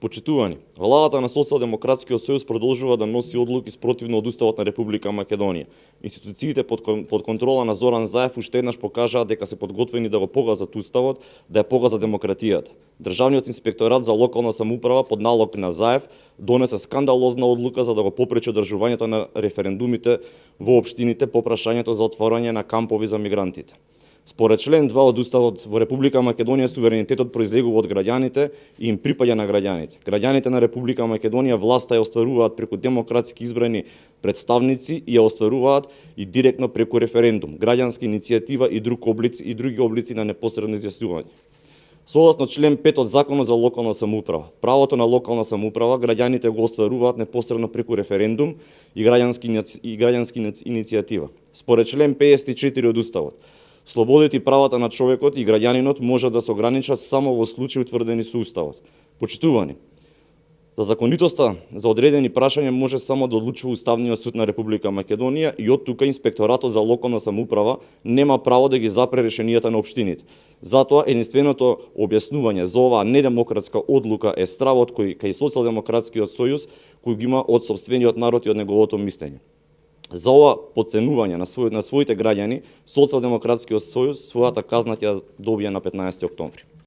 Почитувани, владата на Социјалдемократскиот сојуз продолжува да носи одлуки спротивно од Уставот на Република Македонија. Институциите под контрола на Зоран Заев уште еднаш покажаа дека се подготвени да го погазат Уставот, да ја погазат демократијата. Државниот инспекторат за локална самоуправа под налог на Заев донесе скандалозна одлука за да го попречи одржувањето на референдумите во општините по прашањето за отворање на кампови за мигрантите. Според член 2 од Уставот во Република Македонија суверенитетот произлегува од граѓаните и им припаѓа на граѓаните. Граѓаните на Република Македонија власта ја остваруваат преку демократски избрани представници и ја остваруваат и директно преку референдум, граѓанска иницијатива и други облици на непосредно изјаснување. Согласно член 5 од Законот за локална самоуправа, правото на локална самоуправа граѓаните го остваруваат непосредно преку референдум и граѓанска иницијатива. Според член 54 од Уставот, слободите и правата на човекот и граѓанинот може да се ограничат само во случаи утврдени со Уставот. Почитувани, за законитоста за одредени прашања може само да одлучува Уставниот суд на Република Македонија и од тука Инспекторатот за локална самоуправа нема право да ги запре решенијата на општините. Затоа единственото објаснување за оваа недемократска одлука е стравот кај Социјалдемократскиот сојуз кој го има од сопствениот народ и од неговото мислење. За ова потценување на своите граѓани, Социјалдемократскиот сојуз својата казна ќе ја добие на 15 октомври.